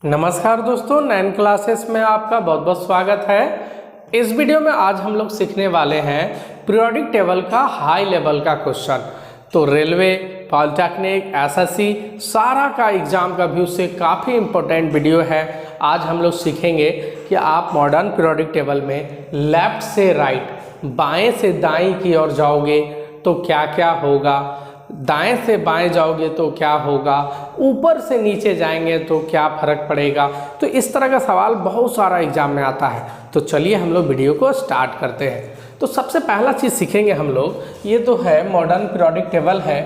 नमस्कार दोस्तों, 9 क्लासेस में आपका बहुत बहुत स्वागत है। इस वीडियो में आज हम लोग सीखने वाले हैं पीरियोडिक टेबल का हाई लेवल का क्वेश्चन। तो रेलवे, पॉलिटेक्निक, एसएससी सारा का एग्जाम का भी उससे काफ़ी इम्पोर्टेंट वीडियो है। आज हम लोग सीखेंगे कि आप मॉडर्न पीरियोडिक टेबल में लेफ्ट से राइट, बाएं से दाएं की ओर जाओगे तो क्या क्या होगा, दाएं से बाएं जाओगे तो क्या होगा, ऊपर से नीचे जाएंगे तो क्या फर्क पड़ेगा। तो इस तरह का सवाल बहुत सारा एग्जाम में आता है। तो चलिए हम लोग वीडियो को स्टार्ट करते हैं। तो सबसे पहला चीज़ सीखेंगे हम लोग, ये तो है मॉडर्न पीरियोडिक टेबल है,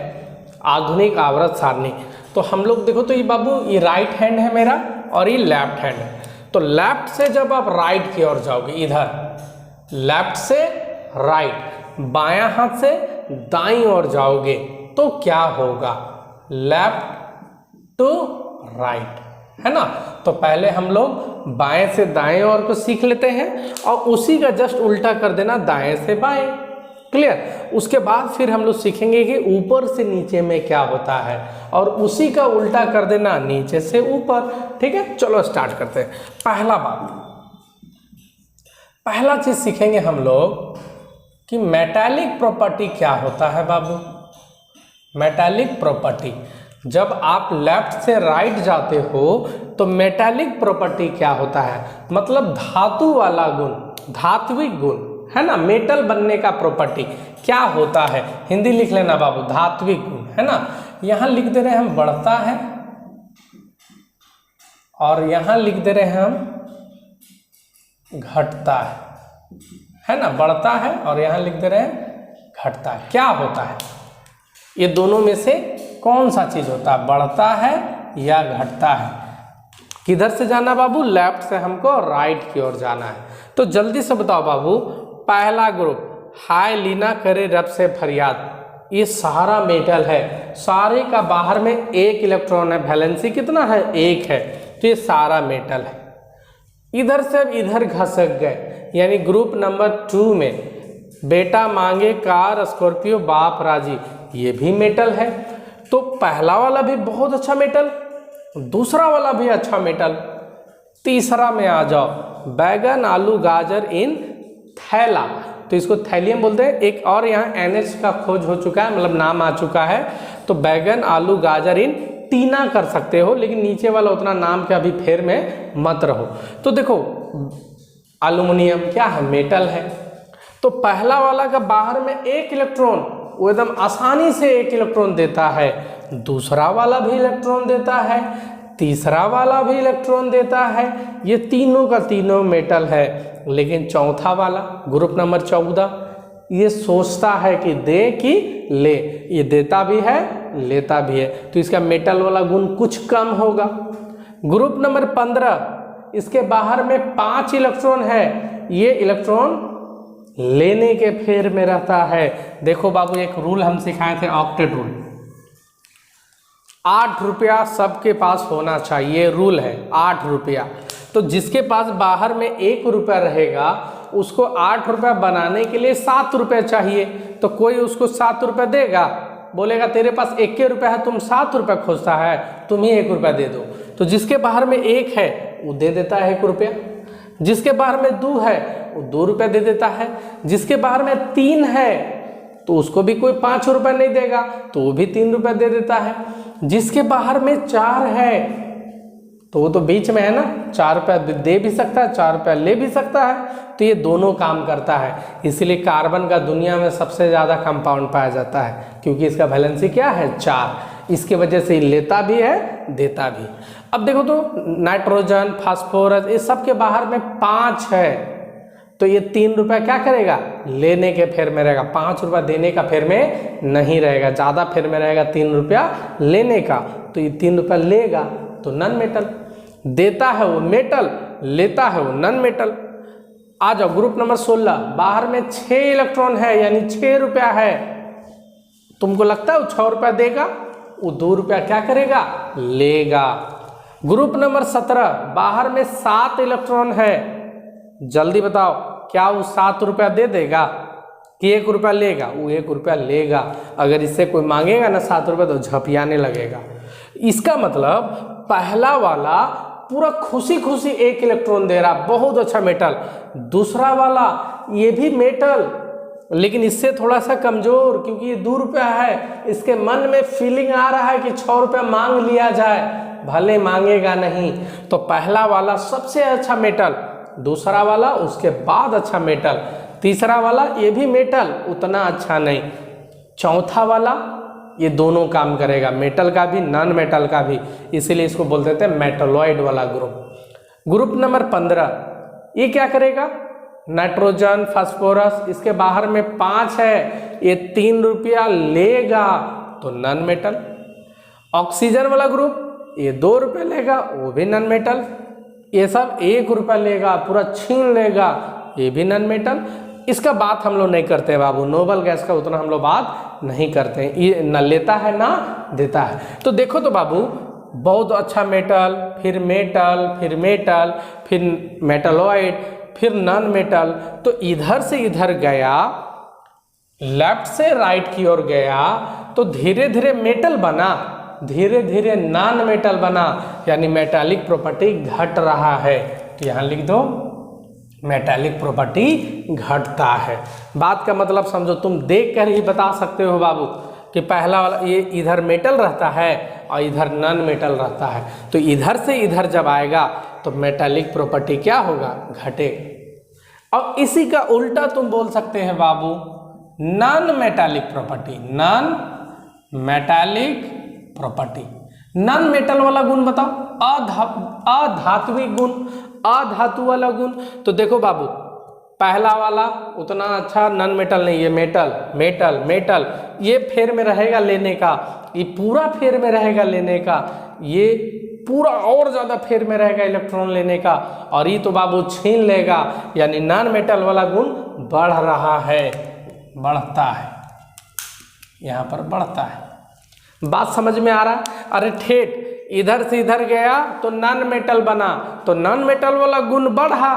आधुनिक आवर्त सारणी। तो हम लोग देखो, तो ये बाबू ये राइट हैंड है मेरा और ये लेफ्ट हैंड है। तो लेफ्ट से जब आप राइट की ओर जाओगे, इधर लेफ्ट से राइट, बायां हाथ से दाईं ओर जाओगे तो क्या होगा, लेफ्ट टू राइट, है ना। तो पहले हम लोग बाएं से दाएं ओर को सीख लेते हैं और उसी का जस्ट उल्टा कर देना दाएं से बाएं। क्लियर। उसके बाद फिर हम लोग सीखेंगे कि ऊपर से नीचे में क्या होता है और उसी का उल्टा कर देना नीचे से ऊपर। ठीक है, चलो स्टार्ट करते हैं। पहला चीज सीखेंगे हम लोग कि मेटालिक प्रॉपर्टी क्या होता है बाबू। मेटालिक प्रॉपर्टी, जब आप लेफ्ट से राइट जाते हो तो मेटालिक प्रॉपर्टी क्या होता है, मतलब धातु वाला गुण, धात्विक गुण, है ना। मेटल बनने का प्रॉपर्टी क्या होता है, हिंदी लिख लेना बाबू, धात्विक गुण, है ना। यहां लिख दे रहे हैं हम बढ़ता है और यहां लिख दे रहे हैं हम घटता है ना। बढ़ता है और यहां लिख दे रहे हैं घटता है। क्या होता है, ये दोनों में से कौन सा चीज होता है, बढ़ता है या घटता है। किधर से जाना बाबू, लेफ्ट से हमको राइट की ओर जाना है। तो जल्दी से बताओ बाबू, पहला ग्रुप हाय लीना करे रब से फरियाद, ये सारा मेटल है, सारे का बाहर में एक इलेक्ट्रॉन है, वैलेंसी कितना है, एक है। तो ये सारा मेटल है। इधर से इधर घसक गए, यानी ग्रुप नंबर 2 में बेटा मांगे कार स्कॉर्पियो बाप राजी, ये भी मेटल है। तो पहला वाला भी बहुत अच्छा मेटल, दूसरा वाला भी अच्छा मेटल, तीसरा में आ जाओ, बैगन आलू गाजर इन थैला, तो इसको थैलियम बोलते हैं। एक और यहाँ NH का खोज हो चुका है, मतलब नाम आ चुका है। तो बैगन आलू गाजर इन टीना कर सकते हो, लेकिन नीचे वाला उतना नाम के अभी फेर में मत रहो। तो देखो, एल्युमिनियम क्या है, मेटल है। तो पहला वाला का बाहर में एक इलेक्ट्रॉन, वो एकदम आसानी से एक इलेक्ट्रॉन देता है, दूसरा वाला भी इलेक्ट्रॉन देता है, तीसरा वाला भी इलेक्ट्रॉन देता है। ये तीनों का तीनों मेटल है। लेकिन चौथा वाला ग्रुप नंबर 14, ये सोचता है कि दे कि ले, ये देता भी है लेता भी है, तो इसका मेटल वाला गुण कुछ कम होगा। ग्रुप नंबर 15, इसके बाहर में 5 इलेक्ट्रॉन है, ये इलेक्ट्रॉन लेने के फेर में रहता है। देखो बाबू, एक रूल हम सिखाए थे, ऑक्टेट रूल, 8 रुपया सबके पास होना चाहिए, रूल है 8 रुपया। तो जिसके पास बाहर में 1 रुपया रहेगा, उसको 8 रुपया बनाने के लिए 7 रुपये चाहिए। तो कोई उसको 7 रुपये देगा, बोलेगा तेरे पास 1 रुपया है, तुम 7 रुपया खोजता है, तुम ही 1 रुपया दे दो। तो जिसके बाहर में 1 है वो दे देता है 1 रुपया, जिसके बाहर में 2 है वो 2 रुपये दे देता है, जिसके बाहर में 3 है तो उसको भी कोई 5 रुपये नहीं देगा, तो वो भी 3 रुपये दे देता है। जिसके बाहर में 4 है तो वो तो बीच में है ना, 4 रुपया दे भी सकता है, 4 रुपया ले भी सकता है। तो ये दोनों काम करता है, इसीलिए कार्बन का दुनिया में सबसे ज़्यादा कंपाउंड पाया जाता है, क्योंकि इसका वैलेंसी क्या है, 4। इसके वजह से लेता भी है देता भी। अब देखो तो नाइट्रोजन, फास्फोरस, ये सब के बाहर में 5 है, तो ये 3 रुपया क्या करेगा, लेने के फेर में रहेगा, 5 रुपया देने का फेर में नहीं रहेगा, ज़्यादा फेर में रहेगा 3 रुपया लेने का। तो ये 3 रुपया लेगा तो नॉन मेटल, देता है वो मेटल, लेता है वो नॉन मेटल। आ जाओ ग्रुप नंबर 16, बाहर में 6 इलेक्ट्रॉन है, यानी 6 रुपया है। तुमको लगता है वो 6 रुपया देगा, वो 2 रुपया क्या करेगा, लेगा। ग्रुप नंबर 17, बाहर में 7 इलेक्ट्रॉन है, जल्दी बताओ क्या वो 7 रुपया दे देगा कि 1 रुपया लेगा, वो 1 रुपया लेगा। अगर इससे कोई मांगेगा ना 7 रुपया तो झपियाने लगेगा। इसका मतलब पहला वाला पूरा खुशी खुशी एक इलेक्ट्रॉन दे रहा, बहुत अच्छा मेटल। दूसरा वाला ये भी मेटल, लेकिन इससे थोड़ा सा कमजोर, क्योंकि ये ₹2 है। इसके मन में फीलिंग आ रहा है कि ₹6 मांग लिया जाए, भले मांगेगा नहीं। तो पहला वाला सबसे अच्छा मेटल, दूसरा वाला उसके बाद अच्छा मेटल, तीसरा वाला ये भी मेटल उतना अच्छा नहीं, चौथा वाला ये दोनों काम करेगा, मेटल का भी नॉन मेटल का भी, इसीलिए इसको बोलते थे मेटलॉइड वाला ग्रुप। ग्रुप नंबर 15 ये क्या करेगा, नाइट्रोजन, फास्फोरस, इसके बाहर में 5 है, ये ₹3 लेगा तो नॉन मेटल। ऑक्सीजन वाला ग्रुप ये ₹2 लेगा, वो भी नॉन मेटल। ये सब ₹1 लेगा, पूरा छीन लेगा, ये भी नॉन मेटल। इसका बात हम लोग नहीं करते बाबू, नोबल गैस का उतना हम लोग बात नहीं करते हैं, ये न लेता है ना देता है। तो देखो तो बाबू, बहुत अच्छा मेटल, फिर मेटल, फिर मेटल, फिर मेटलॉइड, फिर नॉन मेटल। तो इधर से इधर गया, लेफ्ट से राइट की ओर गया, तो धीरे धीरे मेटल बना, धीरे धीरे नॉन मेटल बना, यानी मेटालिक प्रॉपर्टी घट रहा है। तो यहाँ लिख दो मेटालिक प्रॉपर्टी घटता है। बात का मतलब समझो, तुम देख कर ही बता सकते हो बाबू कि पहला वाला ये इधर मेटल रहता है और इधर नॉन मेटल रहता है, तो इधर से इधर जब आएगा तो मेटालिक प्रॉपर्टी क्या होगा, घटेगा। और इसी का उल्टा तुम बोल सकते हैं बाबू, non metallic property, non metallic property. Non metal वाला गुण बताओ, अधात्विक गुण, अधातु वाला गुण। तो देखो बाबू, पहला वाला उतना अच्छा नॉन मेटल नहीं, ये मेटल मेटल मेटल, ये फेर में रहेगा लेने का, ये पूरा फेर में रहेगा लेने का, ये पूरा और ज़्यादा फेर में रहेगा इलेक्ट्रॉन लेने का, और ये तो बाबू छीन लेगा, यानी नॉन मेटल वाला गुण बढ़ रहा है, बढ़ता है, यहाँ पर बढ़ता है। बात समझ में आ रहा है? अरे ठेठ इधर से इधर गया तो नॉन मेटल बना, तो नॉन मेटल वाला गुण बढ़ा,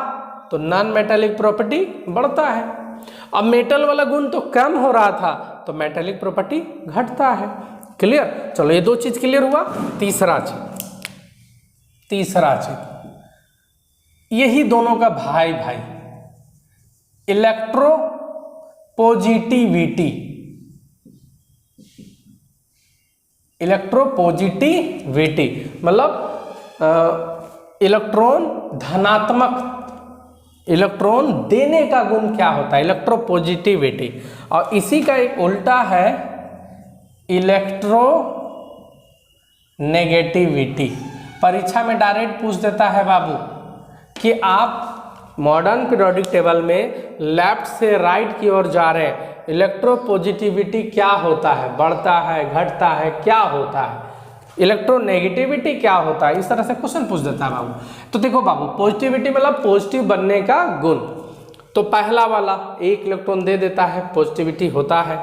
तो नॉन मेटालिक प्रॉपर्टी बढ़ता है। अब मेटल वाला गुण तो कम हो रहा था, तो मेटालिक प्रॉपर्टी घटता है। क्लियर? चलो ये 2 चीज क्लियर हुआ। तीसरा चीज यही दोनों का भाई भाई, इलेक्ट्रोपॉजिटिविटी। इलेक्ट्रोपॉजिटिविटी मतलब इलेक्ट्रॉन धनात्मक, इलेक्ट्रॉन देने का गुण क्या होता है, इलेक्ट्रोपॉजिटिविटी। और इसी का एक उल्टा है इलेक्ट्रोनेगेटिविटी। परीक्षा में डायरेक्ट पूछ देता है बाबू कि आप मॉडर्न पीरियोडिक टेबल में लेफ्ट से राइट की ओर जा रहे हैं, इलेक्ट्रोपॉजिटिविटी क्या होता है, बढ़ता है, घटता है, क्या होता है, इलेक्ट्रोनेगेटिविटी क्या होता है, इस तरह से क्वेश्चन पूछ देता है बाबू। तो देखो बाबू, पॉजिटिविटी मतलब पॉजिटिव बनने का गुण। तो पहला वाला 1 इलेक्ट्रॉन दे देता है, पॉजिटिविटी होता है,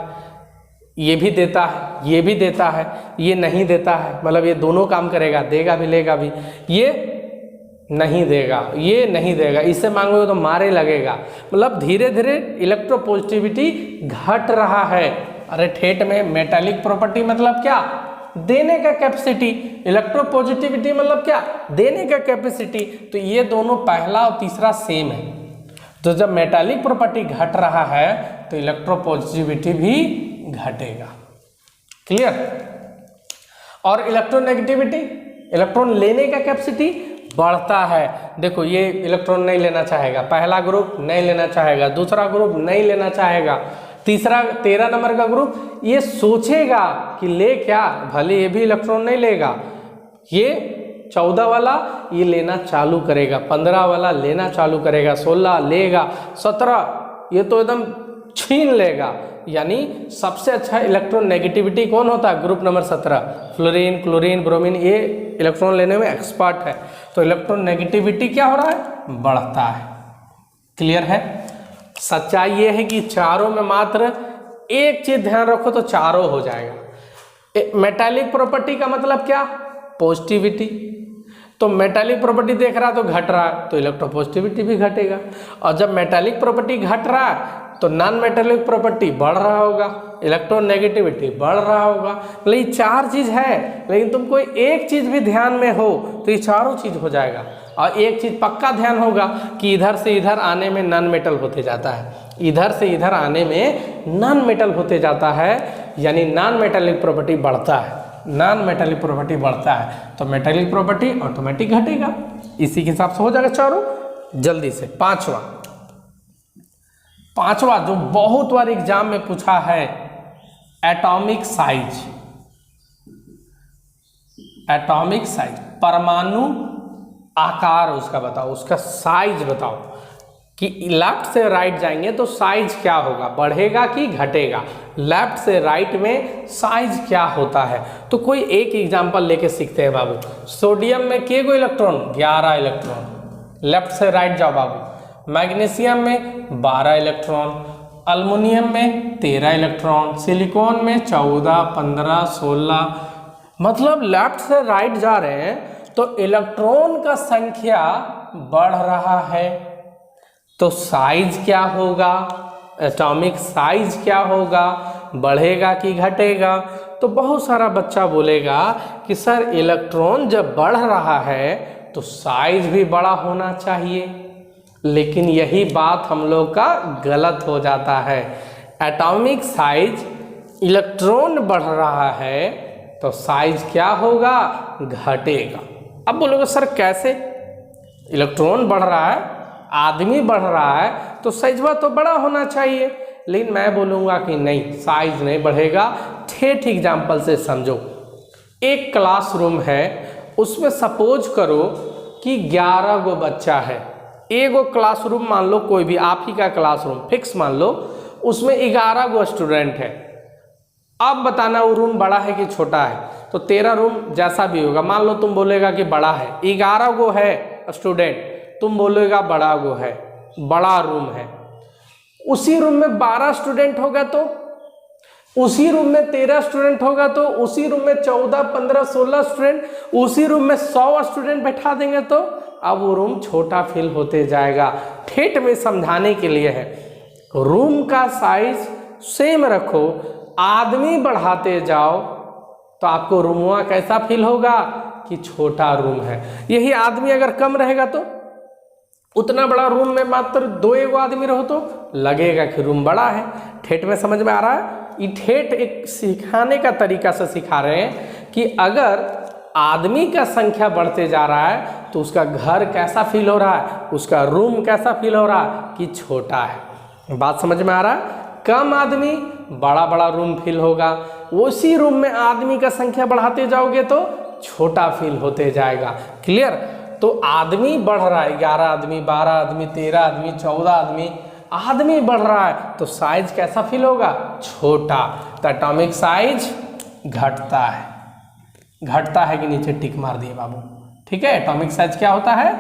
ये भी देता है, ये भी देता है, ये नहीं देता है, मतलब ये दोनों काम करेगा, देगा भी लेगा भी। ये नहीं देगा, ये नहीं देगा, इससे मांगोगे तो मारे लगेगा, मतलब धीरे धीरे इलेक्ट्रोपॉजिटिविटी घट रहा है। अरे ठेठ में मेटालिक प्रॉपर्टी मतलब क्या, देने का कैपेसिटी, इलेक्ट्रोपॉजिटिविटी मतलब क्या, देने का कैपेसिटी। तो ये दोनों पहला और तीसरा सेम है। तो जब मेटालिक प्रॉपर्टी घट रहा है तो इलेक्ट्रोपॉजिटिविटी भी घटेगा। क्लियर? और इलेक्ट्रोनेगेटिविटी, इलेक्ट्रॉन लेने का कैपेसिटी बढ़ता है। देखो ये इलेक्ट्रॉन नहीं लेना चाहेगा, पहला ग्रुप नहीं लेना चाहेगा, दूसरा ग्रुप नहीं लेना चाहेगा, तीसरा 13 नंबर का ग्रुप ये सोचेगा कि ले क्या, भले ये भी इलेक्ट्रॉन नहीं लेगा, ये 14 वाला ये लेना चालू करेगा, 15 वाला लेना चालू करेगा, 16 लेगा, 17 ये तो एकदम छीन लेगा। यानी सबसे अच्छा इलेक्ट्रोनेगेटिविटी कौन होता है, group number 17, fluorine, chlorine, bromine, ये इलेक्ट्रॉन लेने में एक्सपर्ट है। तो इलेक्ट्रोनेगेटिविटी क्या हो रहा है, बढ़ता है। क्लियर है? सच्चाई ये है कि चारों में मात्र एक चीज ध्यान रखो तो चारों हो जाएगा। मेटालिक प्रॉपर्टी का मतलब क्या, पॉजिटिविटी। तो मेटालिक प्रॉपर्टी देख रहा है तो घट रहा है, तो इलेक्ट्रोपॉजिटिविटी भी घटेगा। और जब मेटालिक प्रॉपर्टी घट रहा है तो नॉन मेटालिक प्रॉपर्टी बढ़ रहा होगा, इलेक्ट्रोनेगेटिविटी बढ़ रहा होगा। मतलब ये चार चीज़ है, लेकिन तुम कोई एक चीज़ भी ध्यान में हो तो ये चारों चीज़ हो जाएगा। और एक चीज़ पक्का ध्यान होगा कि इधर से इधर आने में नॉन मेटल होते जाता है, इधर से इधर आने में नॉन मेटल होते जाता है, यानी नॉन मेटालिक प्रॉपर्टी बढ़ता है, नॉन मेटालिक प्रॉपर्टी बढ़ता है तो मेटालिक प्रॉपर्टी ऑटोमेटिक घटेगा। इसी के हिसाब से हो जाएगा चारों। जल्दी से पांचवा जो बहुत बार एग्जाम में पूछा है, एटॉमिक साइज। एटॉमिक साइज, परमाणु आकार उसका बताओ, उसका साइज बताओ कि लेफ्ट से राइट जाएंगे तो साइज क्या होगा, बढ़ेगा कि घटेगा। लेफ्ट से राइट में साइज क्या होता है, तो कोई एक एग्जांपल लेके सीखते हैं बाबू। सोडियम में के गो इलेक्ट्रॉन, 11 इलेक्ट्रॉन, लेफ्ट से राइट जाओ बाबू। मैग्नीशियम में 12 इलेक्ट्रॉन, अल्मुनियम में 13 इलेक्ट्रॉन, सिलिकॉन में 14, 15, 16। मतलब लेफ्ट से राइट जा रहे हैं तो इलेक्ट्रॉन का संख्या बढ़ रहा है, तो साइज क्या होगा, एटॉमिक साइज क्या होगा, बढ़ेगा कि घटेगा। तो बहुत सारा बच्चा बोलेगा कि सर इलेक्ट्रॉन जब बढ़ रहा है तो साइज भी बड़ा होना चाहिए, लेकिन यही बात हम लोग का गलत हो जाता है। एटॉमिक साइज, इलेक्ट्रॉन बढ़ रहा है तो साइज क्या होगा, घटेगा। अब बोलोगे सर कैसे, इलेक्ट्रॉन बढ़ रहा है, आदमी बढ़ रहा है तो साइजवा तो बड़ा होना चाहिए, लेकिन मैं बोलूँगा कि नहीं, साइज नहीं बढ़ेगा। ठेठ एग्जाम्पल से समझो। एक क्लासरूम है, उसमें सपोज करो कि 11 गो बच्चा है। एगो क्लासरूम मान लो, कोई भी आप ही का क्लासरूम फिक्स मान लो, उसमें 11 गो स्टूडेंट है। अब बताना वो रूम बड़ा है कि छोटा है, तो तेरा रूम जैसा भी होगा, मान लो तुम बोलेगा कि बड़ा है, 11 गो है स्टूडेंट, तुम बोलेगा बड़ा गो है, बड़ा रूम है। उसी रूम में 12 स्टूडेंट होगा तो, उसी रूम में 13 स्टूडेंट होगा तो, उसी रूम में 14, 15, 16 स्टूडेंट, उसी रूम में 100 स्टूडेंट बैठा देंगे तो अब वो रूम छोटा फील होते जाएगा। ठेठ में समझाने के लिए है, रूम का साइज सेम रखो, आदमी बढ़ाते जाओ तो आपको रूमवा कैसा फील होगा कि छोटा रूम है। यही आदमी अगर कम रहेगा तो, उतना बड़ा रूम में मात्र 2 आदमी रहो तो लगेगा कि रूम बड़ा है। ठेठ में समझ में आ रहा है? ये ठेठ एक सिखाने का तरीका से सिखा रहे हैं कि अगर आदमी का संख्या बढ़ते जा रहा है तो उसका घर कैसा फील हो रहा है, उसका रूम कैसा फील हो रहा है कि छोटा है। बात समझ में आ रहा है? कम आदमी, बड़ा बड़ा रूम फील होगा। उसी रूम में आदमी का संख्या बढ़ाते जाओगे तो छोटा फील होते जाएगा। क्लियर? तो आदमी बढ़ रहा है, 11 आदमी, 12 आदमी, 13 आदमी, 14 आदमी बढ़ रहा है तो साइज कैसा फील होगा, छोटा। तो एटॉमिक साइज घटता है। घटता है कि नीचे टिक मार दिए बाबू, ठीक है। एटॉमिक साइज क्या होता है,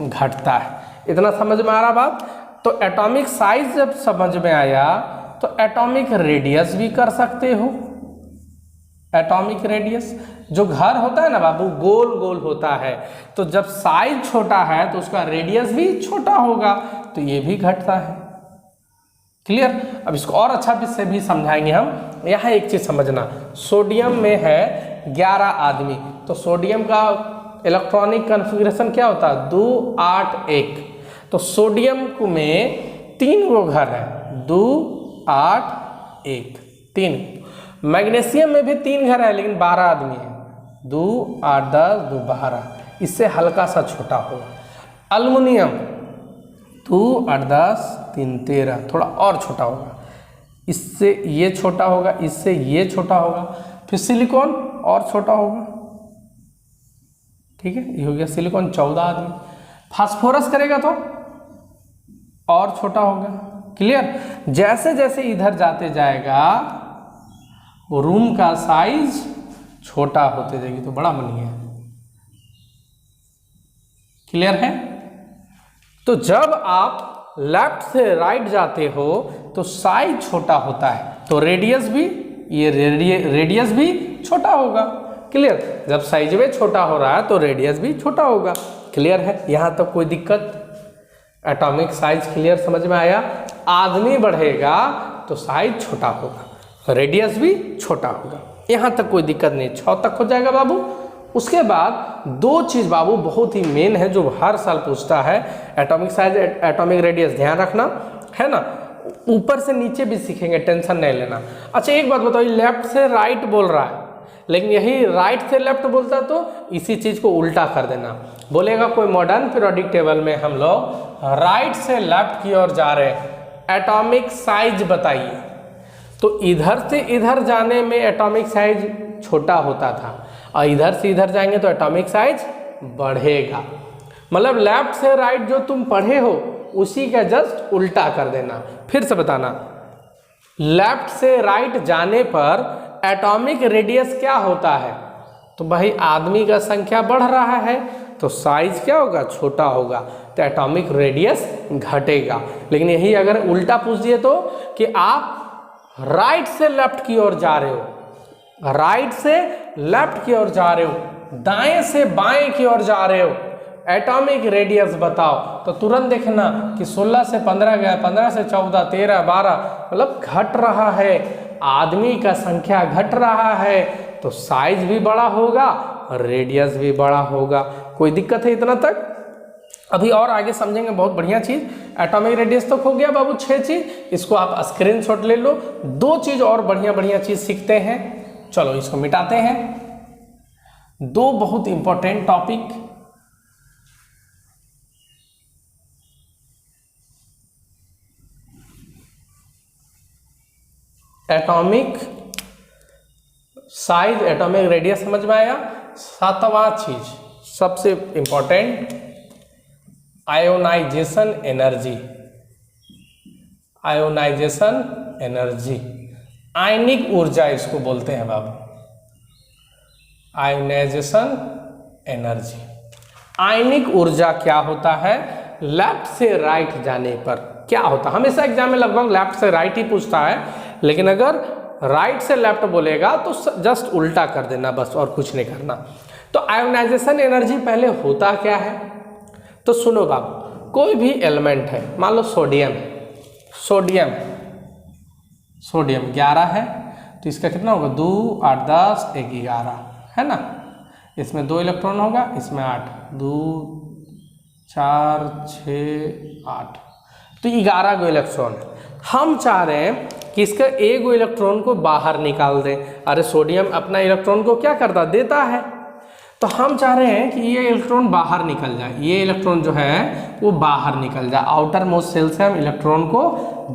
घटता है। इतना समझ में आ रहा बात? तो एटॉमिक साइज जब समझ में आया तो एटॉमिक रेडियस भी कर सकते हो। एटॉमिक रेडियस, जो घर होता है ना बाबू, गोल गोल होता है, तो जब साइज छोटा है तो उसका रेडियस भी छोटा होगा, तो ये भी घटता है। क्लियर? अब इसको और अच्छा से भी समझाएंगे हम। यहाँ एक चीज समझना, सोडियम में है 11 आदमी, तो सोडियम का इलेक्ट्रॉनिक कॉन्फ़िगरेशन क्या होता है, 2, 8, 1। तो सोडियम में 3 गो घर है, 2, 8, 1, 3। मैग्नीशियम में भी 3 घर है लेकिन 12 आदमी है, 2, 8, 10, 2, 12। इससे हल्का सा छोटा होगा। अल्मुनियम 2, 8, 10, 3, 13, थोड़ा और छोटा होगा। इससे ये छोटा होगा, इससे ये छोटा होगा। फिर सिलिकॉन और छोटा होगा, ठीक है, ये हो गया सिलिकॉन, 14 आदमी। फास्फोरस करेगा तो और छोटा होगा। क्लियर? जैसे जैसे इधर जाते जाएगा रूम का साइज छोटा होते जाएगी, तो बड़ा बनिए। क्लियर है? तो जब आप लेफ्ट से राइट जाते हो तो साइज छोटा होता है, तो रेडियस भी, ये रेडियस भी छोटा होगा। क्लियर। जब साइज में छोटा हो रहा है तो रेडियस भी छोटा होगा। क्लियर है, यहाँ तक कोई दिक्कत? एटॉमिक साइज क्लियर, समझ में आया? आदमी बढ़ेगा तो साइज छोटा होगा, रेडियस भी छोटा होगा, यहाँ तक कोई दिक्कत नहीं। 6 तक हो जाएगा बाबू। उसके बाद 2 चीज़ बाबू बहुत ही मेन है जो हर साल पूछता है, एटॉमिक साइज, एटॉमिक रेडियस, ध्यान रखना है ना। ऊपर से नीचे भी सीखेंगे, टेंशन नहीं लेना। अच्छा एक बात बताओ, लेफ्ट से राइट बोल रहा है, लेकिन यही राइट से लेफ्ट बोलता तो इसी चीज़ को उल्टा कर देना। बोलेगा कोई मॉडर्न पीरियोडिक टेबल में हम लोग राइट से लेफ्ट की ओर जा रहे हैं, एटॉमिक साइज बताइए, तो इधर से इधर जाने में एटॉमिक साइज छोटा होता था और इधर से इधर जाएंगे तो एटॉमिक साइज बढ़ेगा। मतलब लेफ्ट से राइट जो तुम पढ़े हो उसी का जस्ट उल्टा कर देना। फिर से बताना, लेफ्ट से राइट जाने पर एटॉमिक रेडियस क्या होता है? तो भाई आदमी का संख्या बढ़ रहा है तो साइज क्या होगा? छोटा होगा, तो एटॉमिक रेडियस घटेगा। लेकिन यही अगर उल्टा पूछ दिए तो कि आप राइट से लेफ्ट की ओर जा रहे हो, राइट से लेफ्ट की ओर जा रहे हो, दाएं से बाएं की ओर जा रहे हो, एटॉमिक रेडियस बताओ, तो तुरंत देखना कि 16 से 15 गया, 15 से 14, 13, 12, मतलब घट रहा है, आदमी का संख्या घट रहा है तो साइज भी बड़ा होगा और रेडियस भी बड़ा होगा। कोई दिक्कत है इतना तक? अभी और आगे समझेंगे बहुत बढ़िया चीज़। एटॉमिक रेडियस तो हो गया बाबू 6 चीज़, इसको आप स्क्रीनशॉट ले लो। 2 चीज़ और बढ़िया बढ़िया चीज़ सीखते हैं, चलो इसको मिटाते हैं। 2 बहुत important topic, atomic size, atomic radius समझ में आया। 7वां चीज सबसे important, ionization energy. Ionization energy, आयनिक ऊर्जा इसको बोलते हैं बाबू, आयोनाइजेशन एनर्जी। आयनिक ऊर्जा क्या होता है? लेफ्ट से राइट जाने पर क्या होता है? हमेशा एग्जाम में लगभग लेफ्ट से राइट ही पूछता है, लेकिन अगर राइट से लेफ्ट बोलेगा तो जस्ट उल्टा कर देना बस, और कुछ नहीं करना। तो आयोनाइजेशन एनर्जी पहले होता क्या है? तो सुनो बाबू, कोई भी एलिमेंट है, मान लो सोडियम, सोडियम सोडियम 11 है, तो इसका कितना होगा? 2, 8, 10, 1, 11 है ना। इसमें 2 इलेक्ट्रॉन होगा, इसमें 8, 2, 4, 6, 8, तो 11 गो इलेक्ट्रॉन है। हम चाह रहे हैं कि इसका 1 गो इलेक्ट्रॉन को बाहर निकाल दें। अरे सोडियम अपना इलेक्ट्रॉन को क्या करता? देता है। तो हम चाह रहे हैं कि ये इलेक्ट्रॉन बाहर निकल जाए, ये इलेक्ट्रॉन जो है वो बाहर निकल जाए, आउटर मोस्ट सेल से हम इलेक्ट्रॉन को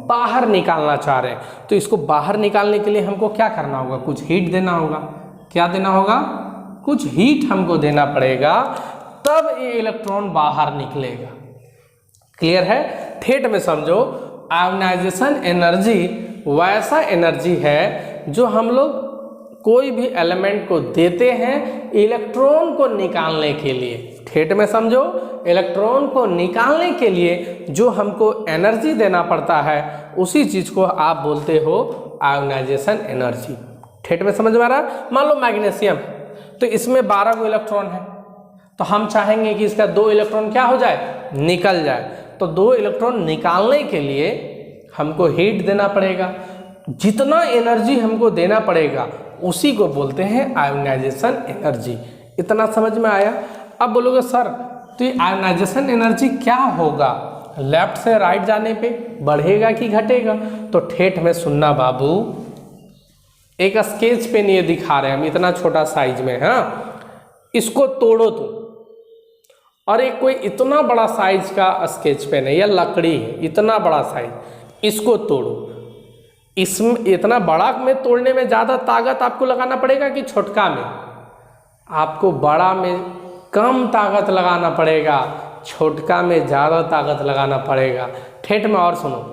बाहर निकालना चाह रहे हैं। तो इसको बाहर निकालने के लिए हमको क्या करना होगा? कुछ हीट देना होगा। क्या देना होगा? कुछ हीट हमको देना पड़ेगा, तब ये इलेक्ट्रॉन बाहर निकलेगा। क्लियर है? ठेठ में समझो, आयोनाइजेशन एनर्जी वैसा एनर्जी है जो हम लोग कोई भी एलिमेंट को देते हैं इलेक्ट्रॉन को निकालने के लिए। ठेठ में समझो, इलेक्ट्रॉन को निकालने के लिए जो हमको एनर्जी देना पड़ता है उसी चीज़ को आप बोलते हो आयोनाइजेशन एनर्जी। ठेठ में समझ में आ रहा? मान लो मैग्नीशियम, तो इसमें 12 गो इलेक्ट्रॉन है, तो हम चाहेंगे कि इसका 2 इलेक्ट्रॉन क्या हो जाए? निकल जाए। तो 2 इलेक्ट्रॉन निकालने के लिए हमको हीट देना पड़ेगा, जितना एनर्जी हमको देना पड़ेगा उसी को बोलते हैं आयोनाइजेशन एनर्जी। इतना समझ में आया? अब बोलोगे सर तो ये आयोनाइजेशन एनर्जी क्या होगा? लेफ्ट से राइट जाने पे बढ़ेगा कि घटेगा? तो ठेठ में सुनना बाबू, एक स्केच पेन ये दिखा रहे हैं हम, इतना छोटा साइज में, हाँ, इसको तोड़ो तुम, और एक कोई इतना बड़ा साइज का स्केच पेन है या लकड़ी है, इतना बड़ा साइज, इसको तोड़ो। इसमें इतना बड़ा में तोड़ने में ज़्यादा ताकत आपको लगाना पड़ेगा कि छोटका में? आपको बड़ा में कम ताकत लगाना पड़ेगा, छोटका में ज़्यादा ताकत लगाना पड़ेगा। ठेठ में और सुनो,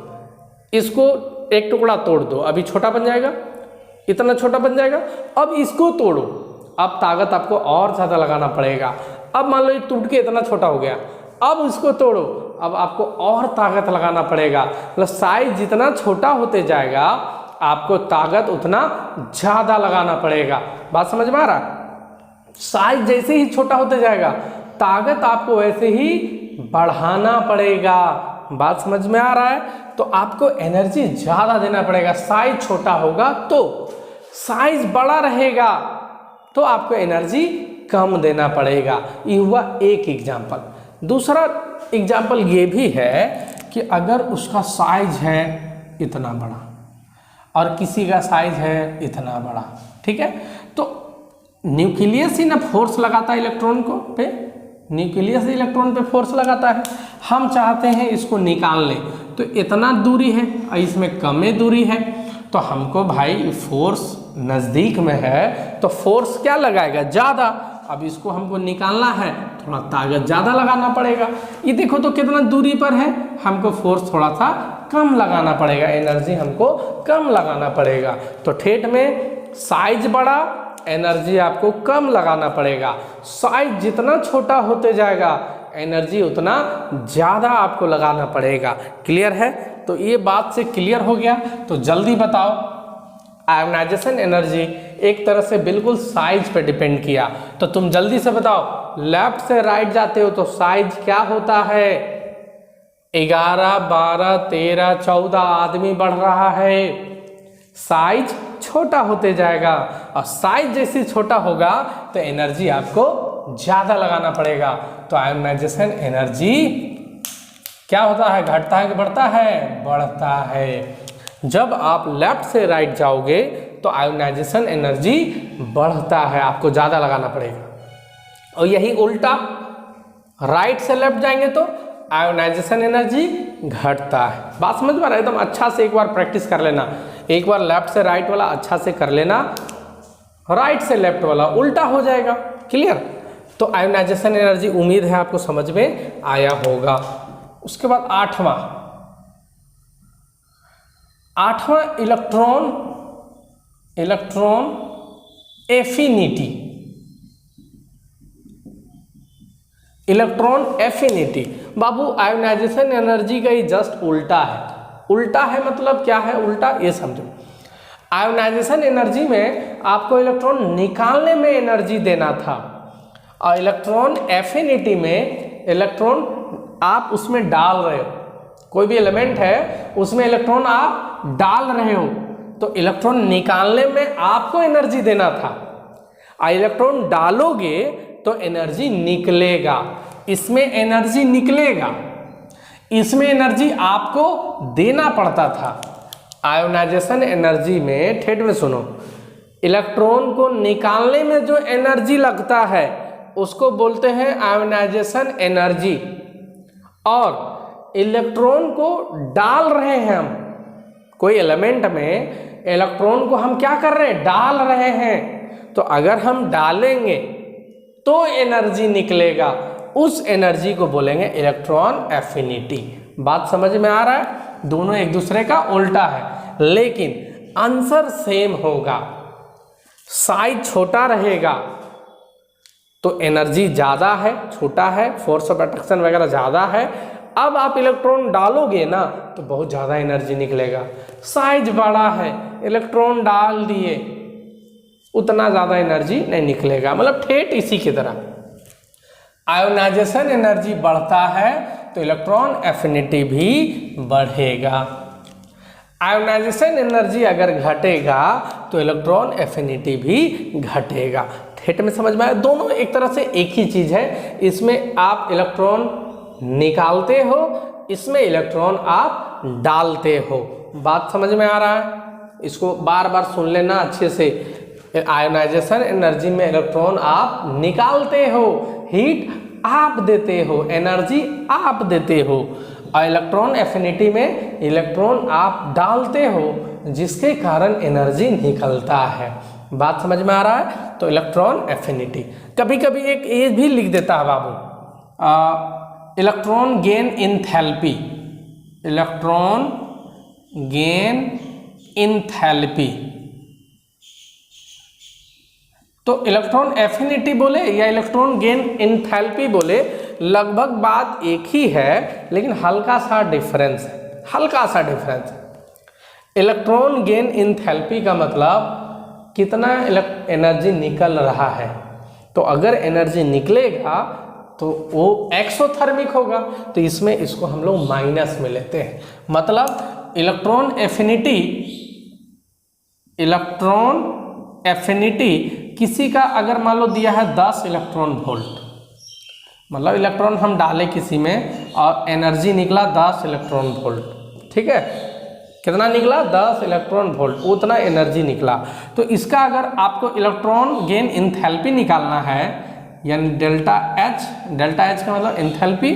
इसको एक टुकड़ा तोड़ दो, अभी छोटा बन जाएगा, इतना छोटा बन जाएगा। अब इसको तोड़ो, अब ताकत आपको और ज़्यादा लगाना पड़ेगा। अब मान लो ये टूट के इतना छोटा हो गया, अब इसको तोड़ो, अब आपको और ताकत लगाना पड़ेगा। मतलब साइज जितना छोटा होते जाएगा आपको ताकत उतना ज़्यादा लगाना पड़ेगा। बात समझ में आ रहा? साइज जैसे ही छोटा होते जाएगा, ताकत आपको वैसे ही बढ़ाना पड़ेगा। बात समझ में आ रहा है? तो आपको एनर्जी ज़्यादा देना पड़ेगा। साइज छोटा होगा तो, साइज बड़ा रहेगा तो आपको एनर्जी कम देना पड़ेगा। ये हुआ एक एग्जाम्पल। दूसरा एग्जाम्पल ये भी है कि अगर उसका साइज है इतना बड़ा और किसी का साइज है इतना बड़ा, ठीक है, तो न्यूक्लियस ही ना फोर्स लगाता है इलेक्ट्रॉन को पे, न्यूक्लियस इलेक्ट्रॉन पे फोर्स लगाता है। हम चाहते हैं इसको निकाल लें, तो इतना दूरी है और इसमें कम दूरी है, तो हमको भाई फोर्स नज़दीक में है तो फोर्स क्या लगाएगा? ज़्यादा। अब इसको हमको निकालना है, थोड़ा ताकत ज़्यादा लगाना पड़ेगा। ये देखो तो कितना दूरी पर है, हमको फोर्स थोड़ा सा कम लगाना पड़ेगा, एनर्जी हमको कम लगाना पड़ेगा। तो ठेठ में साइज बड़ा, एनर्जी आपको कम लगाना पड़ेगा। साइज जितना छोटा होते जाएगा एनर्जी उतना ज़्यादा आपको लगाना पड़ेगा। क्लियर है? तो ये बात से क्लियर हो गया। तो जल्दी बताओ, आयोनाइजेशन एनर्जी एक तरह से बिल्कुल साइज पे डिपेंड किया, तो तुम जल्दी से बताओ, लेफ्ट से राइट जाते हो तो साइज क्या होता है? 11, 12, 13, 14 आदमी बढ़ रहा है, साइज छोटा होते जाएगा। और साइज जैसे छोटा होगा तो एनर्जी आपको ज़्यादा लगाना पड़ेगा। तो आयोनाइजेशन एनर्जी क्या होता है? घटता है कि बढ़ता है? बढ़ता है। जब आप लेफ्ट से राइट जाओगे तो आयोनाइजेशन एनर्जी बढ़ता है, आपको ज़्यादा लगाना पड़ेगा। और यही उल्टा, राइट से लेफ्ट जाएंगे तो आयोनाइजेशन एनर्जी घटता है। बात समझ में आ रहा है? एकदम अच्छा से एक बार प्रैक्टिस कर लेना। एक बार लेफ्ट से राइट वाला अच्छा से कर लेना, राइट से लेफ्ट वाला उल्टा हो जाएगा। क्लियर? तो आयोनाइजेशन एनर्जी उम्मीद है आपको समझ में आया होगा। उसके बाद आठवां इलेक्ट्रॉन एफिनिटी। इलेक्ट्रॉन एफिनिटी बाबू आयोनाइजेशन एनर्जी का ही जस्ट उल्टा है। उल्टा है मतलब क्या है उल्टा, ये समझो। आयोनाइजेशन एनर्जी में आपको इलेक्ट्रॉन निकालने में एनर्जी देना था, और इलेक्ट्रॉन एफिनिटी में इलेक्ट्रॉन आप उसमें डाल रहे हो, कोई भी एलिमेंट है उसमें इलेक्ट्रॉन आप डाल रहे हो, तो इलेक्ट्रॉन निकालने में आपको एनर्जी देना था, और इलेक्ट्रॉन डालोगे तो एनर्जी निकलेगा। इसमें एनर्जी निकलेगा, इसमें एनर्जी आपको देना पड़ता था। आयोनाइजेशन एनर्जी में, ठेठ में सुनो, इलेक्ट्रॉन को निकालने में जो एनर्जी लगता है उसको बोलते हैं आयोनाइजेशन एनर्जी, और इलेक्ट्रॉन को डाल रहे हैं हम कोई एलिमेंट में, इलेक्ट्रॉन को हम क्या कर रहे हैं? डाल रहे हैं। तो अगर हम डालेंगे तो एनर्जी निकलेगा, उस एनर्जी को बोलेंगे इलेक्ट्रॉन एफिनिटी। बात समझ में आ रहा है? दोनों एक दूसरे का उल्टा है, लेकिन आंसर सेम होगा। साइज छोटा रहेगा तो एनर्जी ज़्यादा है, छोटा है, फोर्स ऑफ अट्रैक्शन वगैरह ज़्यादा है। अब आप इलेक्ट्रॉन डालोगे ना तो बहुत ज़्यादा एनर्जी निकलेगा। साइज बड़ा है, इलेक्ट्रॉन डाल दिए, उतना ज़्यादा एनर्जी नहीं निकलेगा। मतलब ठेठ इसी की तरह आयोनाइजेशन एनर्जी बढ़ता है तो इलेक्ट्रॉन एफिनिटी भी बढ़ेगा। आयोनाइजेशन एनर्जी अगर घटेगा तो इलेक्ट्रॉन एफिनिटी भी घटेगा। ठेठ में समझ में आया? दोनों एक तरह से एक ही चीज़ है। इसमें आप इलेक्ट्रॉन निकालते हो, इसमें इलेक्ट्रॉन आप डालते हो। बात समझ में आ रहा है? इसको बार बार सुन लेना अच्छे से। आयोनाइजेशन एनर्जी में इलेक्ट्रॉन आप निकालते हो, हीट आप देते हो, एनर्जी आप देते हो, और इलेक्ट्रॉन एफिनिटी में इलेक्ट्रॉन आप डालते हो, जिसके कारण एनर्जी निकलता है। बात समझ में आ रहा है? तो इलेक्ट्रॉन एफिनिटी। कभी कभी एक ये भी लिख देता है बाबू, electron gain enthalpy. Electron gain enthalpy, तो इलेक्ट्रॉन एफिनिटी बोले या इलेक्ट्रॉन गेन इंथैल्पी बोले, लगभग बात एक ही है, लेकिन हल्का सा डिफरेंस है, हल्का सा डिफरेंस है। इलेक्ट्रॉन गेन इंथैल्पी का मतलब कितना एनर्जी निकल रहा है, तो अगर एनर्जी निकलेगा तो वो एक्सोथर्मिक होगा, तो इसमें इसको हम लोग माइनस में लेते हैं। मतलब इलेक्ट्रॉन एफिनिटी किसी का अगर मान लो दिया है 10 इलेक्ट्रॉन वोल्ट, मतलब इलेक्ट्रॉन हम डाले किसी में और एनर्जी निकला 10 इलेक्ट्रॉन वोल्ट, ठीक है, कितना निकला 10 इलेक्ट्रॉन वोल्ट, उतना एनर्जी निकला। तो इसका अगर आपको इलेक्ट्रॉन गेन एंथैल्पी निकालना है, यानी डेल्टा एच का मतलब enthalpy,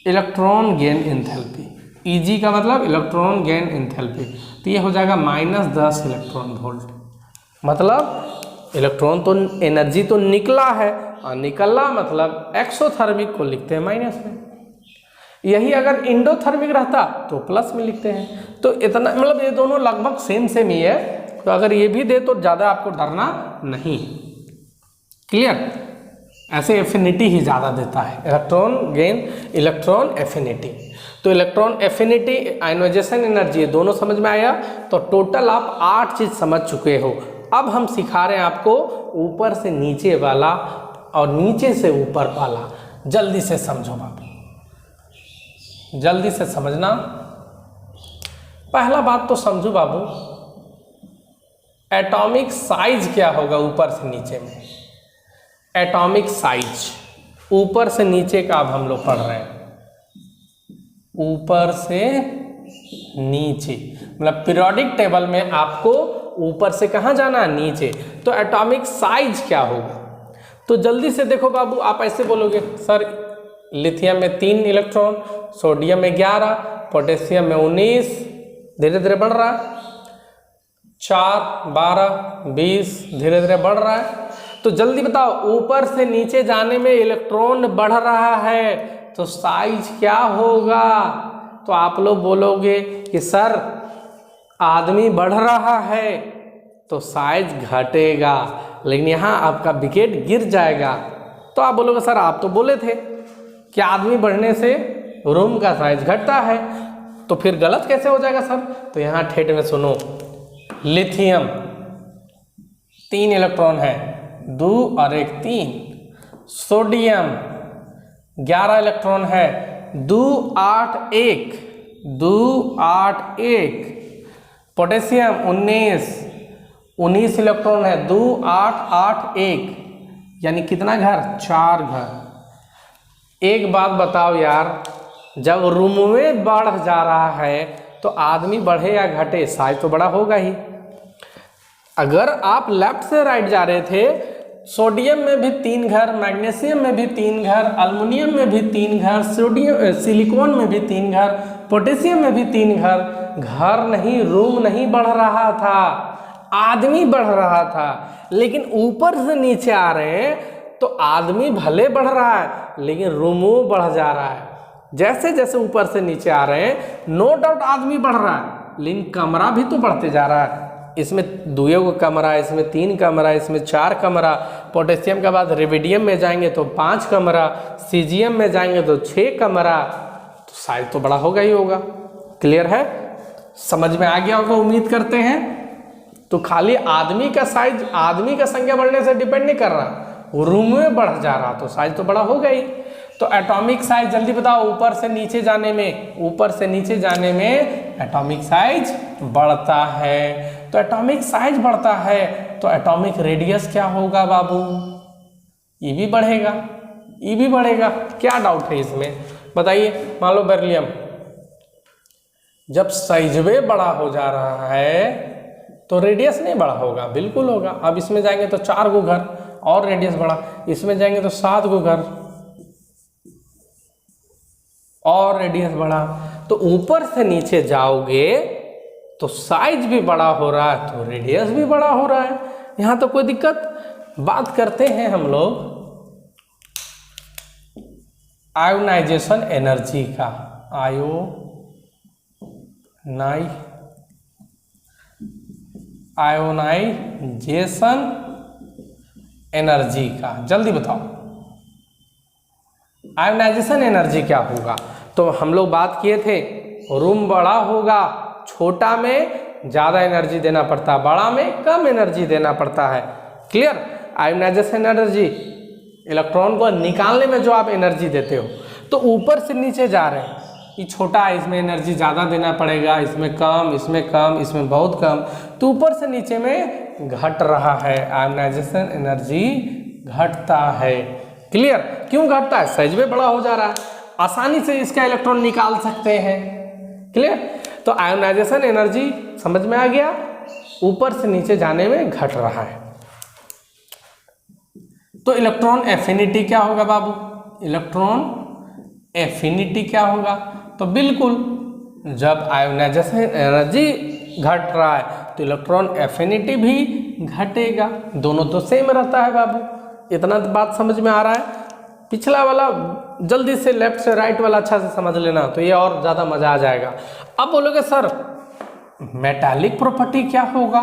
electron gain enthalpy, easy का मतलब इलेक्ट्रॉन गेन एंथैल्पी, तो ये हो जाएगा -10 इलेक्ट्रॉन वोल्ट। मतलब इलेक्ट्रॉन तो एनर्जी तो निकला है और निकलना मतलब एक्सोथर्मिक को लिखते हैं माइनस में, यही अगर इंडोथर्मिक रहता तो प्लस में लिखते हैं। तो इतना मतलब ये दोनों लगभग सेम ही है, तो अगर ये भी दे तो ज़्यादा आपको डरना नहीं। क्लियर? ऐसे एफिनिटी ही ज़्यादा देता है, इलेक्ट्रॉन गेन, इलेक्ट्रॉन एफिनिटी। तो इलेक्ट्रॉन एफिनिटी, आयनाइजेशन एनर्जी, दोनों समझ में आया। तो टोटल आप 8 चीज़ समझ चुके हो। अब हम सिखा रहे हैं आपको ऊपर से नीचे वाला और नीचे से ऊपर वाला। जल्दी से समझो बाबू, जल्दी से समझना। पहला बात तो समझो बाबू, एटॉमिक साइज क्या होगा ऊपर से नीचे में। एटॉमिक साइज ऊपर से नीचे का अब हम लोग पढ़ रहे हैं, ऊपर से नीचे, मतलब पीरियोडिक टेबल में आपको ऊपर से कहाँ जाना है, नीचे। तो एटॉमिक साइज क्या होगा, तो जल्दी से देखो बाबू, आप ऐसे बोलोगे सर लिथियम में 3 इलेक्ट्रॉन, सोडियम में 11, पोटेशियम में 19, धीरे धीरे बढ़ रहा है, 4, 12, 20, धीरे धीरे बढ़ रहा है। तो जल्दी बताओ, ऊपर से नीचे जाने में इलेक्ट्रॉन बढ़ रहा है तो साइज क्या होगा। तो आप लोग बोलोगे कि सर आदमी बढ़ रहा है तो साइज घटेगा, लेकिन यहाँ आपका विकेट गिर जाएगा। तो आप बोलोगे सर आप तो बोले थे कि आदमी बढ़ने से रूम का साइज घटता है, तो फिर गलत कैसे हो जाएगा सर। तो यहाँ ठेठ में सुनो, लिथियम 3 इलेक्ट्रॉन है, 2 और 1 3। सोडियम 11 इलेक्ट्रॉन है, 2 8 1, 2 8 1। पोटेशियम 19 इलेक्ट्रॉन है, 2 8 8 1, यानी कितना घर, 4 घर। एक बात बताओ यार, जब रूम में बढ़ जा रहा है तो आदमी बढ़े या घटे, साइज तो बड़ा होगा ही। अगर आप लेफ्ट से राइट जा रहे थे, सोडियम में भी 3 घर, मैग्नीशियम में भी 3 घर, अल्युमिनियम में भी 3 घर, सिलिकॉन में भी 3 घर, पोटेशियम में भी 3 घर। घर नहीं, रूम नहीं बढ़ रहा था, आदमी बढ़ रहा था। लेकिन ऊपर से नीचे आ रहे हैं तो आदमी भले बढ़ रहा है लेकिन रूमो बढ़ जा रहा है। जैसे जैसे ऊपर से नीचे आ रहे हैं, नो डाउट आदमी बढ़ रहा है, लेकिन कमरा भी तो बढ़ते जा रहा है। इसमें 2 कमरा, इसमें 3 कमरा, इसमें 4 कमरा। पोटेशियम के बाद रेडियम में जाएंगे तो 5 कमरा, सीजियम में जाएंगे तो 6 कमरा। तो साइज तो बड़ा होगा ही होगा। क्लियर है? समझ में आ गया होगा उम्मीद करते हैं। तो खाली आदमी का साइज, आदमी का संख्या बढ़ने से डिपेंड नहीं कर रहा, रूम में बढ़ जा रहा तो साइज तो बड़ा होगा ही। तो एटॉमिक साइज जल्दी बताओ, ऊपर से नीचे जाने में, ऊपर से नीचे जाने में एटॉमिक साइज बढ़ता है। तो एटॉमिक साइज बढ़ता है तो एटॉमिक रेडियस क्या होगा बाबू, ये भी बढ़ेगा, ये भी बढ़ेगा। क्या डाउट है इसमें बताइए। मान लो बेरिलियम जब साइजवे बड़ा हो जा रहा है तो रेडियस नहीं बड़ा होगा, बिल्कुल होगा। अब इसमें जाएंगे तो 4 गो घर और रेडियस बढ़ा, इसमें जाएंगे तो 7 गो घर और रेडियस बढ़ा। तो ऊपर से नीचे जाओगे तो साइज भी बड़ा हो रहा है तो रेडियस भी बड़ा हो रहा है। यहाँ तो कोई दिक्कत। बात करते हैं हम लोग आयोनाइजेशन एनर्जी का, आयोनाइजेशन एनर्जी का। जल्दी बताओ आयोनाइजेशन एनर्जी क्या होगा। तो हम लोग बात किए थे, रूम बड़ा होगा, छोटा में ज़्यादा एनर्जी देना पड़ता है, बड़ा में कम एनर्जी देना पड़ता है। क्लियर? आयोनाइजेशन एनर्जी, इलेक्ट्रॉन को निकालने में जो आप एनर्जी देते हो, तो ऊपर से नीचे जा रहे हैं, ये छोटा है, इसमें एनर्जी ज़्यादा देना पड़ेगा, इसमें कम, इसमें कम, इसमें बहुत कम, तो ऊपर से नीचे में घट रहा है, आयोनाइजेशन एनर्जी घटता है। क्लियर? क्यों घटता है? साइज में बड़ा हो जा रहा है, आसानी से इसका इलेक्ट्रॉन निकाल सकते हैं। क्लियर? तो आयोनाइजेशन एनर्जी समझ में आ गया, ऊपर से नीचे जाने में घट रहा है। तो इलेक्ट्रॉन एफिनिटी क्या होगा बाबू? इलेक्ट्रॉन एफिनिटी क्या होगा? तो बिल्कुल, जब आयोनाइजेशन एनर्जी घट रहा है तो इलेक्ट्रॉन एफिनिटी भी घटेगा, दोनों तो सेम रहता है बाबू। इतना बात समझ में आ रहा है? पिछला वाला जल्दी से लेफ्ट से राइट वाला अच्छा से समझ लेना, तो ये और ज़्यादा मज़ा आ जाएगा। अब बोलोगे सर मेटालिक प्रॉपर्टी क्या होगा?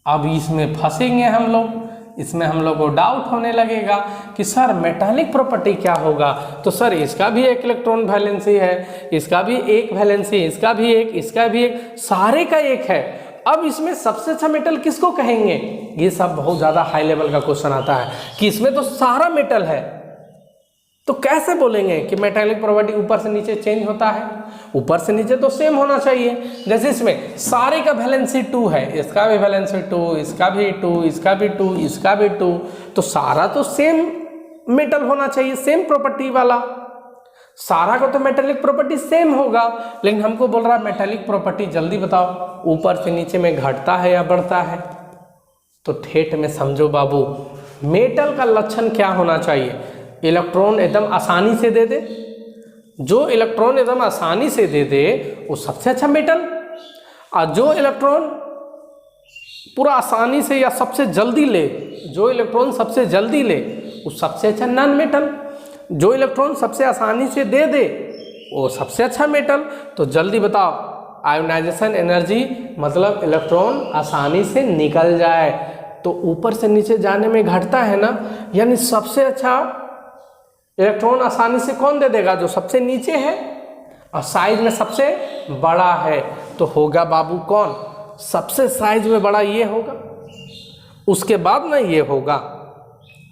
अब इसमें फंसेंगे हम लोग, इसमें हम लोग को डाउट होने लगेगा कि सर मेटालिक प्रॉपर्टी क्या होगा। तो सर इसका भी एक इलेक्ट्रॉन वैलेंसी है, इसका भी एक वैलेंसी, इसका भी एक, इसका भी एक, सारे का एक है। अब इसमें सबसे अच्छा मेटल किसको कहेंगे? ये सब बहुत ज़्यादा हाई लेवल का क्वेश्चन आता है कि इसमें तो सारा मेटल है, तो कैसे बोलेंगे कि मेटालिक प्रॉपर्टी ऊपर से नीचे चेंज होता है? ऊपर से नीचे तो सेम होना चाहिए। जैसे इसमें सारे का वैलेंसी 2 है, इसका भी वैलेंसी 2, इसका भी 2, इसका भी 2, इसका भी 2, तो सारा तो सेम मेटल होना चाहिए, सेम प्रॉपर्टी वाला। सारा का तो मेटालिक प्रॉपर्टी सेम होगा, लेकिन हमको बोल रहा है मेटालिक प्रॉपर्टी, जल्दी बताओ ऊपर से नीचे में घटता है या बढ़ता है? तो ठेठ में समझो बाबू, मेटल का लक्षण क्या होना चाहिए? इलेक्ट्रॉन एकदम आसानी से दे दे, जो इलेक्ट्रॉन एकदम आसानी से दे दे वो सबसे अच्छा मेटल, और जो इलेक्ट्रॉन पूरा आसानी से या सबसे जल्दी ले, जो इलेक्ट्रॉन सबसे जल्दी ले वो सबसे अच्छा नॉन मेटल, जो इलेक्ट्रॉन सबसे आसानी से दे दे वो सबसे अच्छा मेटल। तो जल्दी बताओ, आयोनाइजेशन एनर्जी मतलब इलेक्ट्रॉन आसानी से निकल जाए, तो ऊपर से नीचे जाने में घटता है ना, यानी सबसे अच्छा इलेक्ट्रॉन आसानी से कौन दे देगा? जो सबसे नीचे है और साइज में सबसे बड़ा है, तो होगा बाबू कौन? सबसे साइज में बड़ा ये होगा, उसके बाद ना ये होगा,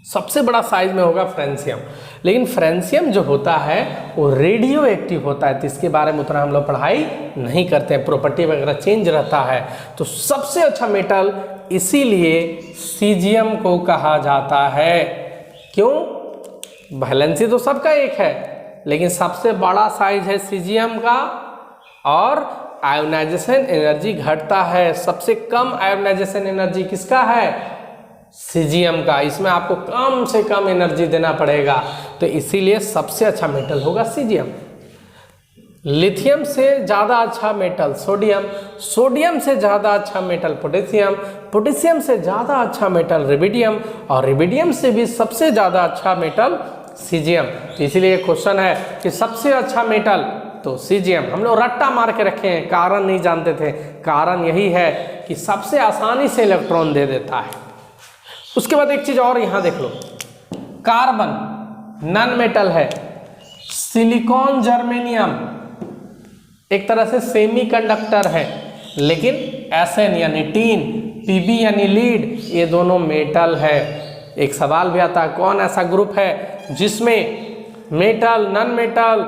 सबसे बड़ा साइज में होगा फ्रेंशियम। लेकिन फ्रेंशियम जो होता है वो रेडियो एक्टिव होता है, तो इसके बारे में उतना हम लोग पढ़ाई नहीं करते हैं, प्रॉपर्टी वगैरह चेंज रहता है। तो सबसे अच्छा मेटल इसीलिए सीजियम को कहा जाता है। क्यों? वैलेंसी तो सबका एक है, लेकिन सबसे बड़ा साइज है सीजियम का, और आयोनाइजेशन एनर्जी घटता है। सबसे कम आयोनाइजेशन एनर्जी किसका है? सीजियम का। इसमें आपको कम से कम एनर्जी देना पड़ेगा, तो इसीलिए सबसे अच्छा मेटल होगा सीजियम। लिथियम से ज़्यादा अच्छा मेटल सोडियम, सोडियम से ज़्यादा अच्छा मेटल पोटेशियम, पोटेशियम से ज़्यादा अच्छा मेटल रिबिडियम, और रिबिडियम से भी सबसे ज़्यादा अच्छा मेटल सीजियम। तो इसीलिए क्वेश्चन है कि सबसे अच्छा मेटल तो सीजियम। हम लोग रट्टा मार के रखे हैं, कारण नहीं जानते थे। कारण यही है कि सबसे आसानी से इलेक्ट्रॉन दे देता है। उसके बाद एक चीज़ और यहाँ देख लो, कार्बन नॉन मेटल है, सिलिकॉन जर्मेनियम एक तरह से सेमीकंडक्टर है, लेकिन एसएन यानी टीन, पीबी यानी लीड, ये दोनों मेटल है। एक सवाल भी आता है, कौन ऐसा ग्रुप है जिसमें मेटल, नॉन मेटल,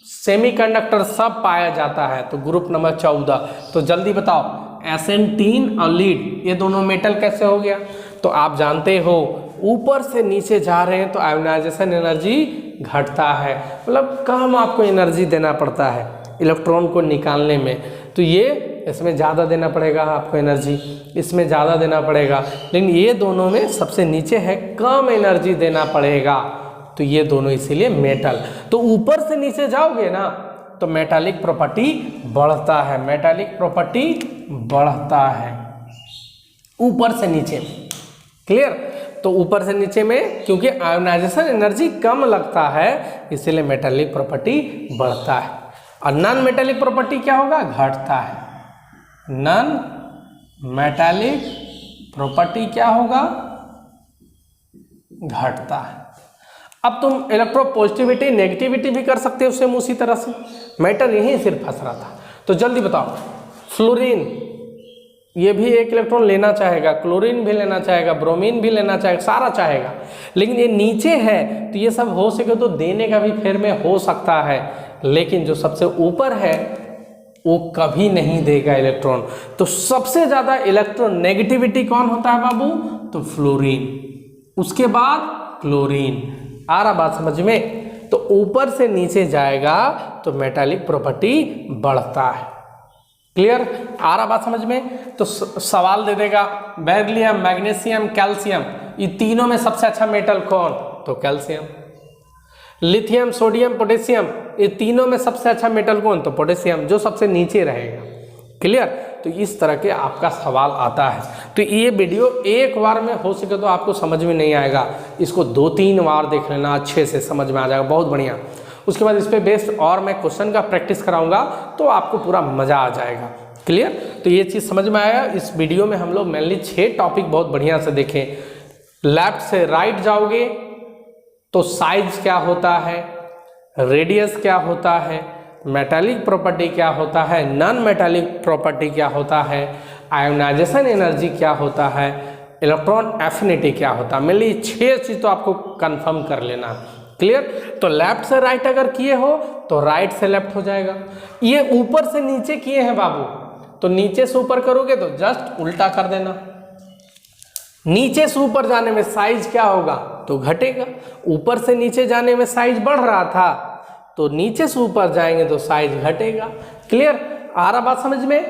सेमीकंडक्टर सब पाया जाता है? तो ग्रुप नंबर 14। तो जल्दी बताओ, एसएन, टीन और लीड ये दोनों मेटल कैसे हो गया? तो आप जानते हो ऊपर से नीचे जा रहे हैं तो आयोनाइजेशन एनर्जी घटता है, मतलब कम आपको एनर्जी देना पड़ता है इलेक्ट्रॉन को निकालने में। तो ये इसमें ज़्यादा देना पड़ेगा आपको एनर्जी, इसमें ज़्यादा देना पड़ेगा, लेकिन ये दोनों में सबसे नीचे है कम एनर्जी देना पड़ेगा। तो ये दोनों इसीलिए मेटल। तो ऊपर से नीचे जाओगे ना तो मेटालिक प्रॉपर्टी बढ़ता है, मेटालिक प्रॉपर्टी बढ़ता है ऊपर से नीचे। क्लियर? तो ऊपर से नीचे में क्योंकि आयोनाइजेशन एनर्जी कम लगता है इसीलिए मेटालिक प्रॉपर्टी बढ़ता है, और नॉन मेटालिक प्रॉपर्टी क्या होगा? घटता है। नॉन मेटालिक प्रॉपर्टी क्या होगा? घटता है। अब तुम इलेक्ट्रोपॉजिटिविटी नेगेटिविटी भी कर सकते हो सेम उसी तरह से, मैटर यहीं सिर्फ फंस रहा था। तो जल्दी बताओ, फ्लोरीन ये भी एक इलेक्ट्रॉन लेना चाहेगा, क्लोरीन भी लेना चाहेगा, ब्रोमीन भी लेना चाहेगा, सारा चाहेगा, लेकिन ये नीचे है तो ये सब हो सके तो देने का भी फेर में हो सकता है, लेकिन जो सबसे ऊपर है वो कभी नहीं देगा इलेक्ट्रॉन। तो सबसे ज़्यादा इलेक्ट्रॉन नेगेटिविटी कौन होता है बाबू? तो फ्लोरीन, उसके बाद क्लोरीन। आ रहा बात समझ में? तो ऊपर से नीचे जाएगा तो मेटालिक प्रॉपर्टी बढ़ता है। क्लियर? आ रहा बात समझ में? तो सवाल दे देगा बेरिलियम, मैग्नीशियम, कैल्शियम, ये तीनों में सबसे अच्छा मेटल कौन? तो कैल्शियम। लिथियम, सोडियम, पोटेशियम, ये तीनों में सबसे अच्छा मेटल कौन? तो पोटेशियम, जो सबसे नीचे रहेगा। क्लियर? तो इस तरह के आपका सवाल आता है। तो ये वीडियो एक बार में हो सके तो आपको समझ में नहीं आएगा, इसको 2-3 बार देख लेना, अच्छे से समझ में आ जाएगा, बहुत बढ़िया। उसके बाद इस पर बेस्ड और मैं क्वेश्चन का प्रैक्टिस कराऊंगा तो आपको पूरा मज़ा आ जाएगा। क्लियर? तो ये चीज़ समझ में आया। इस वीडियो में हम लोग मेनली 6 टॉपिक बहुत बढ़िया से देखें। लेफ्ट से राइट जाओगे तो साइज क्या होता है, रेडियस क्या होता है, मेटालिक प्रॉपर्टी क्या होता है, नॉन मेटालिक प्रॉपर्टी क्या होता है, आयोनाइजेशन एनर्जी क्या होता है, इलेक्ट्रॉन एफिनिटी क्या होता है। मेनली 6 चीज़ तो आपको कंफर्म कर लेना। क्लियर? तो लेफ्ट से राइट अगर किए हो तो राइट से लेफ्ट हो जाएगा। ये ऊपर से नीचे किए हैं बाबू, तो नीचे से ऊपर करोगे तो जस्ट उल्टा कर देना। नीचे से ऊपर जाने में साइज क्या होगा? तो घटेगा। ऊपर से नीचे जाने में साइज बढ़ रहा था, तो नीचे से ऊपर जाएंगे तो साइज घटेगा। क्लियर? आ रहा बात समझ में?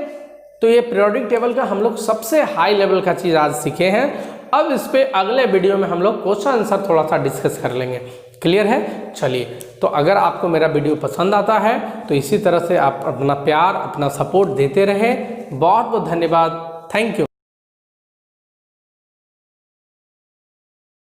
तो ये पीरियोडिक टेबल का हम लोग सबसे हाई लेवल का चीज़ आज सीखे हैं। अब इस पे अगले वीडियो में हम लोग क्वेश्चन आंसर थोड़ा सा डिस्कस कर लेंगे। क्लियर है? चलिए, तो अगर आपको मेरा वीडियो पसंद आता है तो इसी तरह से आप अपना प्यार, अपना सपोर्ट देते रहें। बहुत बहुत धन्यवाद। Thank you.